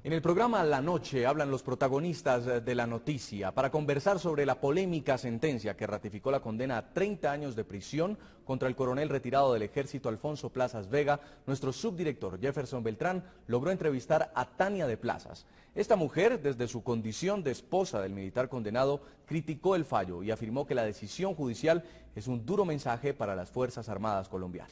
En el programa La Noche hablan los protagonistas de la noticia para conversar sobre la polémica sentencia que ratificó la condena a 30 años de prisión contra el coronel retirado del Ejército Alfonso Plazas Vega. Nuestro subdirector Jefferson Beltrán logró entrevistar a Tania de Plazas. Esta mujer, desde su condición de esposa del militar condenado, criticó el fallo y afirmó que la decisión judicial es un duro mensaje para las Fuerzas Armadas colombianas.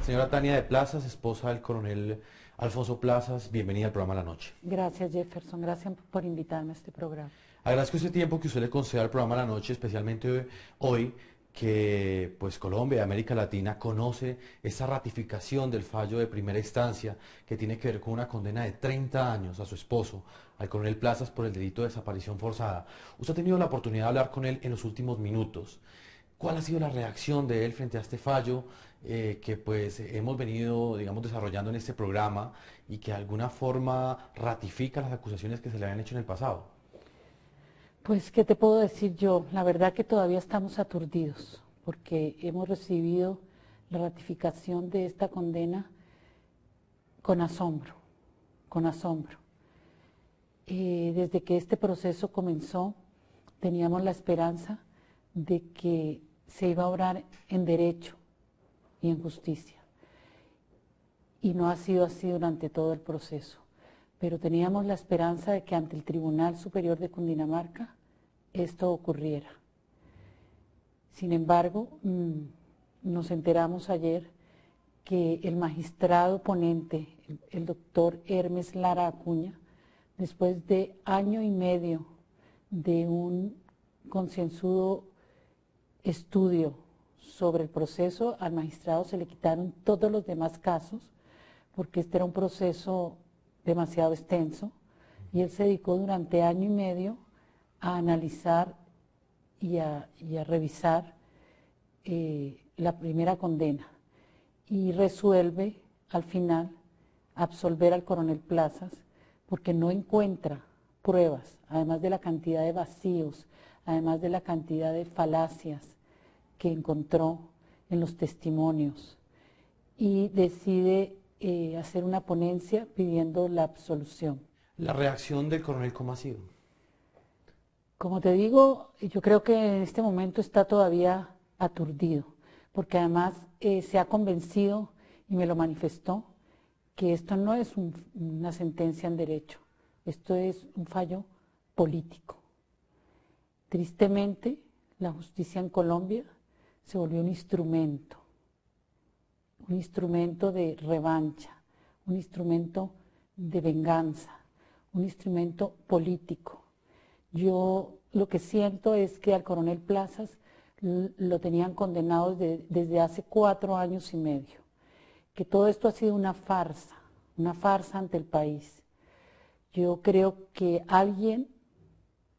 Señora Tania de Plazas, esposa del coronel Alfonso Plazas, bienvenida al programa La Noche. Gracias, Jefferson, gracias por invitarme a este programa. Agradezco ese tiempo que usted le concede al programa La Noche, especialmente hoy que pues Colombia y América Latina conoce esa ratificación del fallo de primera instancia que tiene que ver con una condena de 30 años a su esposo, al coronel Plazas, por el delito de desaparición forzada. Usted ha tenido la oportunidad de hablar con él en los últimos minutos. ¿Cuál ha sido la reacción de él frente a este fallo que pues hemos venido, digamos, desarrollando en este programa y que de alguna forma ratifica las acusaciones que se le habían hecho en el pasado? Pues, ¿qué te puedo decir yo? La verdad que todavía estamos aturdidos porque hemos recibido la ratificación de esta condena con asombro, con asombro. Desde que este proceso comenzó, teníamos la esperanza de que se iba a obrar en derecho y en justicia. Y no ha sido así durante todo el proceso. Pero teníamos la esperanza de que ante el Tribunal Superior de Cundinamarca esto ocurriera. Sin embargo, nos enteramos ayer que el magistrado ponente, el doctor Hermes Lara Acuña, después de año y medio de un concienzudo estudio sobre el proceso, al magistrado se le quitaron todos los demás casos, porque este era un proceso demasiado extenso, y él se dedicó durante año y medio a analizar y a revisar la primera condena, y resuelve al final absolver al coronel Plazas, porque no encuentra pruebas, además de la cantidad de vacíos, además de la cantidad de falacias que encontró en los testimonios, y decide hacer una ponencia pidiendo la absolución. ¿La reacción del coronel cómo ha sido? Como te digo, yo creo que en este momento está todavía aturdido, porque además se ha convencido, y me lo manifestó, que esto no es una sentencia en derecho, esto es un fallo político. Tristemente, la justicia en Colombia se volvió un instrumento de revancha, un instrumento de venganza, un instrumento político. Yo lo que siento es que al coronel Plazas lo tenían condenado desde hace 4 años y medio, que todo esto ha sido una farsa ante el país. Yo creo que alguien,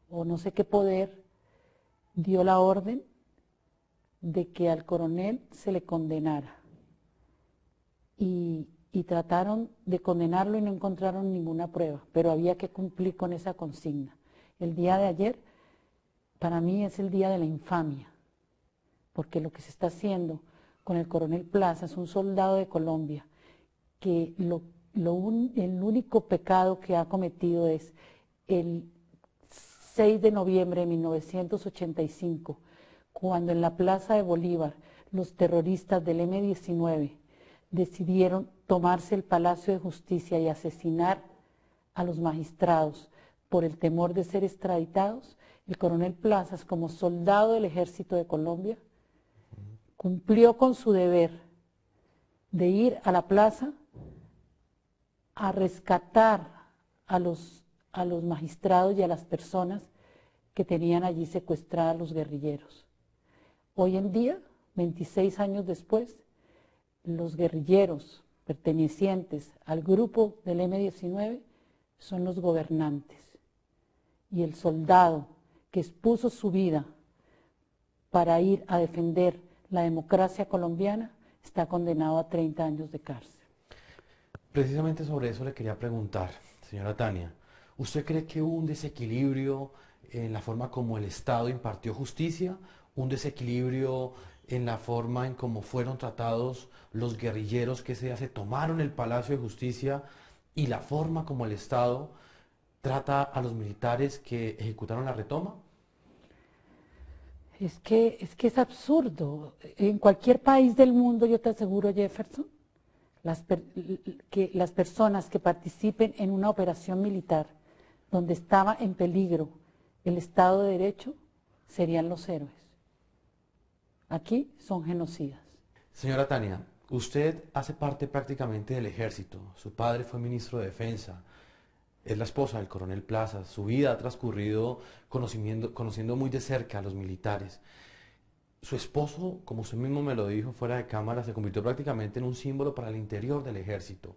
o no sé qué poder, dio la orden de que al coronel se le condenara. Y trataron de condenarlo y no encontraron ninguna prueba, pero había que cumplir con esa consigna. El día de ayer, para mí, es el día de la infamia, porque lo que se está haciendo con el coronel Plazas, un soldado de Colombia, que el único pecado que ha cometido es el 6 de noviembre de 1985, cuando en la Plaza de Bolívar los terroristas del M-19 decidieron tomarse el Palacio de Justicia y asesinar a los magistrados por el temor de ser extraditados. El coronel Plazas, como soldado del Ejército de Colombia, cumplió con su deber de ir a la plaza a rescatar a los magistrados y a las personas que tenían allí secuestradas a los guerrilleros. Hoy en día, 26 años después, los guerrilleros pertenecientes al grupo del M-19 son los gobernantes. Y el soldado que expuso su vida para ir a defender la democracia colombiana está condenado a 30 años de cárcel. Precisamente sobre eso le quería preguntar, señora Tania. ¿Usted cree que hubo un desequilibrio en la forma como el Estado impartió justicia, un desequilibrio en la forma en cómo fueron tratados los guerrilleros que se tomaron el Palacio de Justicia y la forma como el Estado trata a los militares que ejecutaron la retoma? Es que es absurdo. En cualquier país del mundo, yo te aseguro, Jefferson, que las personas que participen en una operación militar donde estaba en peligro el Estado de Derecho serían los héroes. Aquí son genocidas. Señora Tania, usted hace parte prácticamente del ejército. Su padre fue ministro de Defensa. Es la esposa del coronel Plaza. Su vida ha transcurrido conociendo muy de cerca a los militares. Su esposo, como usted mismo me lo dijo fuera de cámara, se convirtió prácticamente en un símbolo para el interior del ejército.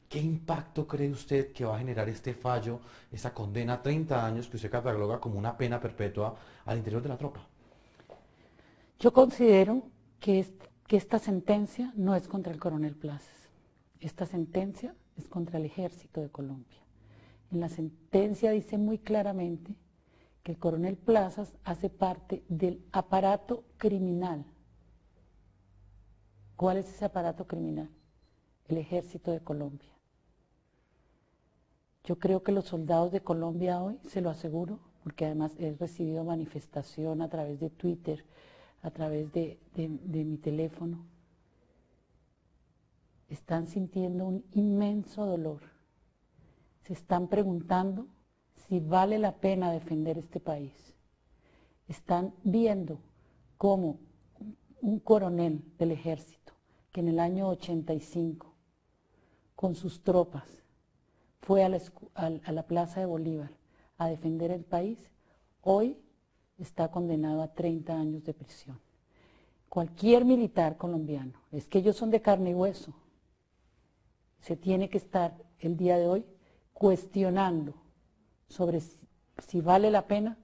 ¿Qué impacto cree usted que va a generar este fallo, esta condena a 30 años que usted cataloga como una pena perpetua al interior de la tropa? Yo considero que esta sentencia no es contra el coronel Plazas. Esta sentencia es contra el ejército de Colombia. En la sentencia dice muy claramente que el coronel Plazas hace parte del aparato criminal. ¿Cuál es ese aparato criminal? El ejército de Colombia. Yo creo que los soldados de Colombia hoy, se lo aseguro, porque además he recibido manifestación a través de Twitter, a través de mi teléfono, están sintiendo un inmenso dolor. Se están preguntando si vale la pena defender este país. Están viendo cómo un coronel del ejército, que en el año 85, con sus tropas, fue a la Plaza de Bolívar a defender el país, hoy está condenado a 30 años de prisión. Cualquier militar colombiano, es que ellos son de carne y hueso, se tiene que estar el día de hoy cuestionando sobre si vale la pena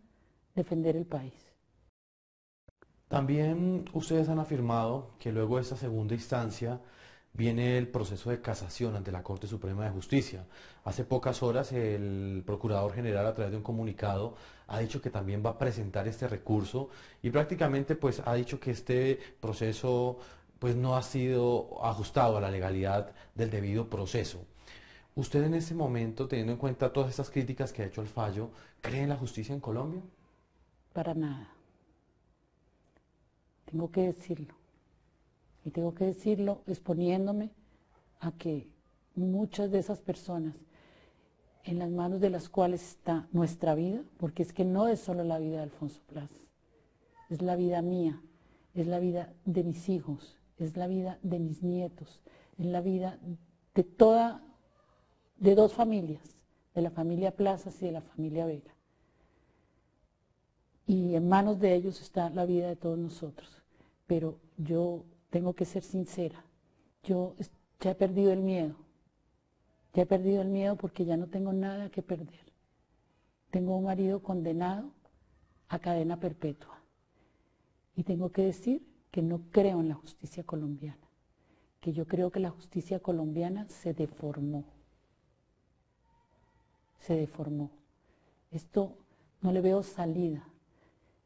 defender el país. También ustedes han afirmado que luego de esta segunda instancia viene el proceso de casación ante la Corte Suprema de Justicia. Hace pocas horas el Procurador General, a través de un comunicado, ha dicho que también va a presentar este recurso y prácticamente pues ha dicho que este proceso pues no ha sido ajustado a la legalidad del debido proceso. ¿Usted en ese momento, teniendo en cuenta todas estas críticas que ha hecho el fallo, cree en la justicia en Colombia? Para nada. Tengo que decirlo. Y tengo que decirlo exponiéndome a que muchas de esas personas, en las manos de las cuales está nuestra vida, porque es que no es solo la vida de Alfonso Plazas, es la vida mía, es la vida de mis hijos, es la vida de mis nietos, es la vida de dos familias, de la familia Plazas y de la familia Vega. Y en manos de ellos está la vida de todos nosotros. Pero yo tengo que ser sincera, yo ya he perdido el miedo. Ya he perdido el miedo porque ya no tengo nada que perder. Tengo un marido condenado a cadena perpetua. Y tengo que decir que no creo en la justicia colombiana, que yo creo que la justicia colombiana se deformó. Se deformó. Esto no le veo salida.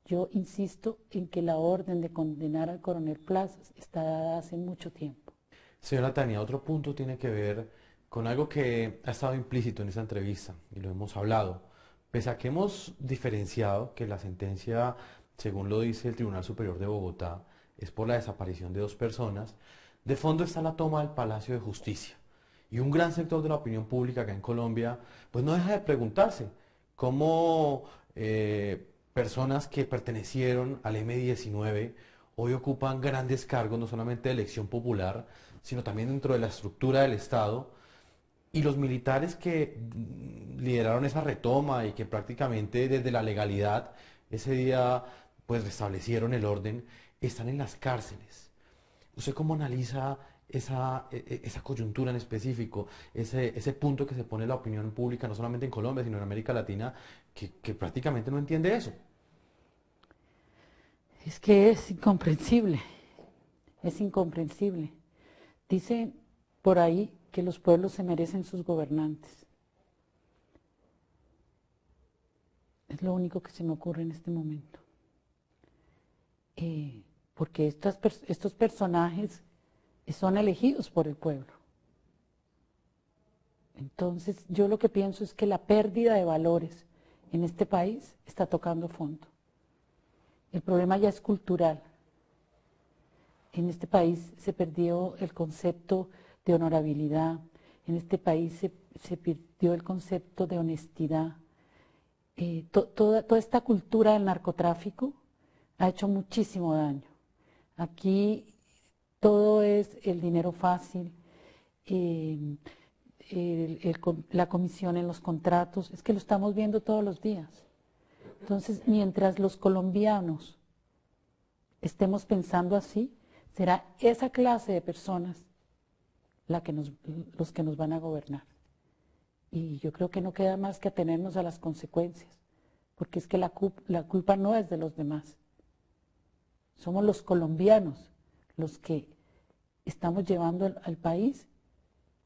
Yo insisto en que la orden de condenar al coronel Plazas está dada hace mucho tiempo. Señora Tania, otro punto tiene que ver con algo que ha estado implícito en esta entrevista y lo hemos hablado. Pese a que hemos diferenciado que la sentencia, según lo dice el Tribunal Superior de Bogotá, es por la desaparición de dos personas, de fondo está la toma del Palacio de Justicia. Y un gran sector de la opinión pública acá en Colombia, pues no deja de preguntarse cómo personas que pertenecieron al M-19 hoy ocupan grandes cargos, no solamente de elección popular, sino también dentro de la estructura del Estado, y los militares que lideraron esa retoma y que prácticamente desde la legalidad ese día pues restablecieron el orden, están en las cárceles. ¿Usted cómo analiza esa coyuntura en específico, ese punto que se pone la opinión pública, no solamente en Colombia, sino en América Latina, que prácticamente no entiende eso? Es que es incomprensible, es incomprensible. Dicen por ahí que los pueblos se merecen sus gobernantes. Es lo único que se me ocurre en este momento. Porque estos personajes son elegidos por el pueblo. Entonces, yo lo que pienso es que la pérdida de valores en este país está tocando fondo. El problema ya es cultural. En este país se perdió el concepto de honorabilidad, en este país se perdió el concepto de honestidad. Toda esta cultura del narcotráfico ha hecho muchísimo daño. Aquí todo es el dinero fácil, la comisión en los contratos, es que lo estamos viendo todos los días. Entonces, mientras los colombianos estemos pensando así, será esa clase de personas los que nos van a gobernar. Y yo creo que no queda más que atenernos a las consecuencias, porque es que la culpa no es de los demás. Somos los colombianos los que estamos llevando al país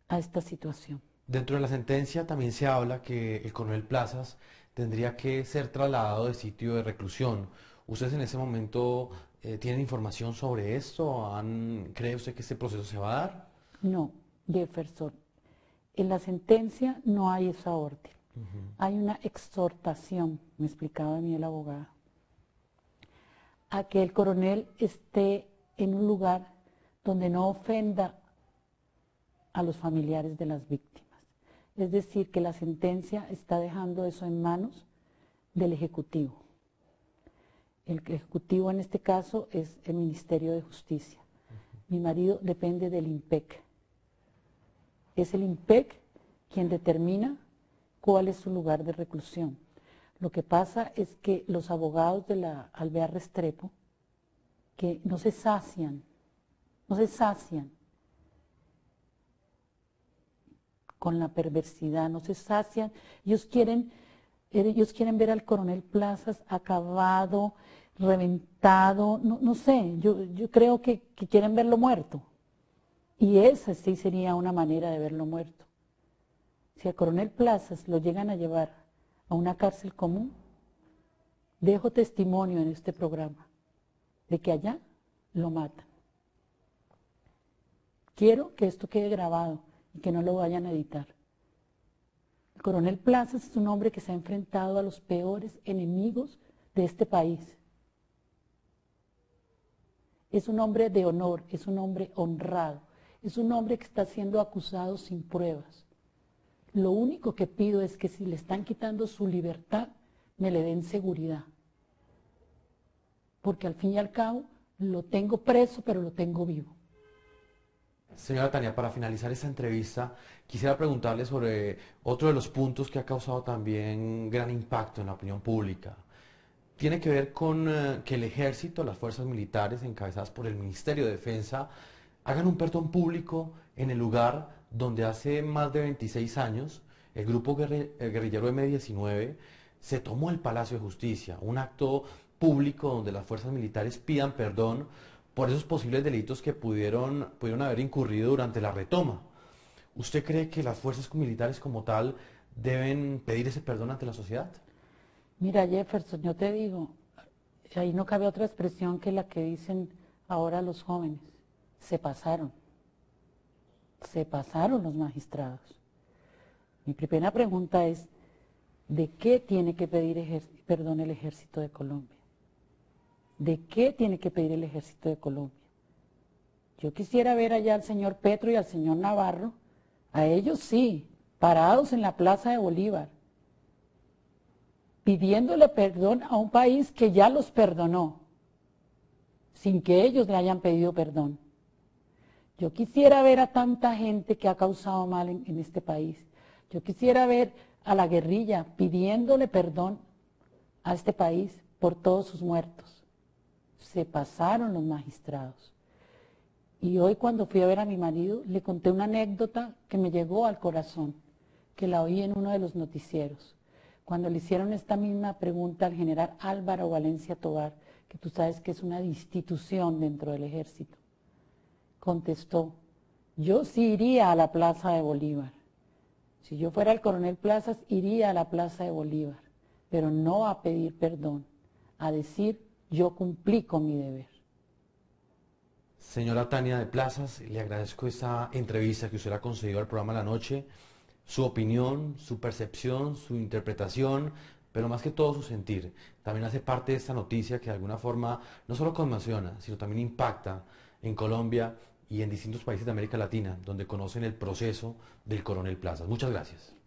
a esta situación. Dentro de la sentencia también se habla que el coronel Plazas tendría que ser trasladado de sitio de reclusión. ¿Ustedes en ese momento tienen información sobre esto? ¿Cree usted que este proceso se va a dar? No, Jefferson. En la sentencia no hay esa orden. Hay una exhortación, me explicaba a mí el abogado, a que el coronel esté en un lugar donde no ofenda a los familiares de las víctimas. Es decir, que la sentencia está dejando eso en manos del Ejecutivo. El Ejecutivo en este caso es el Ministerio de Justicia. Mi marido depende del IMPEC. Es el IMPEC quien determina cuál es su lugar de reclusión. Lo que pasa es que los abogados de la Alvear Restrepo, que no se sacian con la perversidad, no se sacian, ellos quieren ver al coronel Plazas acabado, reventado, no sé, yo creo que quieren verlo muerto. Y esa sí sería una manera de verlo muerto. Si al coronel Plazas lo llegan a llevar a una cárcel común, dejo testimonio en este programa de que allá lo matan. Quiero que esto quede grabado y que no lo vayan a editar. El coronel Plazas es un hombre que se ha enfrentado a los peores enemigos de este país. Es un hombre de honor, es un hombre honrado, es un hombre que está siendo acusado sin pruebas. Lo único que pido es que si le están quitando su libertad, me le den seguridad. Porque al fin y al cabo lo tengo preso, pero lo tengo vivo. Señora Tania, para finalizar esta entrevista, quisiera preguntarle sobre otro de los puntos que ha causado también gran impacto en la opinión pública. Tiene que ver con que el ejército, las fuerzas militares encabezadas por el Ministerio de Defensa, hagan un perdón público en el lugar donde hace más de 26 años el grupo guerrillero M-19 se tomó el Palacio de Justicia, un acto público donde las fuerzas militares pidan perdón por esos posibles delitos que pudieron haber incurrido durante la retoma. ¿Usted cree que las fuerzas militares como tal deben pedir ese perdón ante la sociedad? Mira, Jefferson, yo te digo, ahí no cabe otra expresión que la que dicen ahora los jóvenes. Se pasaron los magistrados. Mi primera pregunta es, ¿de qué tiene que pedir perdón el Ejército de Colombia? ¿De qué tiene que pedir el Ejército de Colombia? Yo quisiera ver allá al señor Petro y al señor Navarro, a ellos sí, parados en la Plaza de Bolívar, pidiéndole perdón a un país que ya los perdonó, sin que ellos le hayan pedido perdón. Yo quisiera ver a tanta gente que ha causado mal en este país. Yo quisiera ver a la guerrilla pidiéndole perdón a este país por todos sus muertos. Se pasaron los magistrados. Y hoy cuando fui a ver a mi marido, le conté una anécdota que me llegó al corazón, que la oí en uno de los noticieros. Cuando le hicieron esta misma pregunta al general Álvaro Valencia Tovar, que tú sabes que es una institución dentro del ejército, contestó, yo sí iría a la Plaza de Bolívar. Si yo fuera el coronel Plazas, iría a la Plaza de Bolívar, pero no a pedir perdón, a decir, yo cumplí con mi deber. Señora Tania de Plazas, le agradezco esta entrevista que usted le ha concedido al programa La Noche. su opinión, su percepción, su interpretación, pero más que todo su sentir. También hace parte de esta noticia que de alguna forma no solo conmociona, sino también impacta en Colombia y en distintos países de América Latina, donde conocen el proceso del Coronel Plazas. Muchas gracias.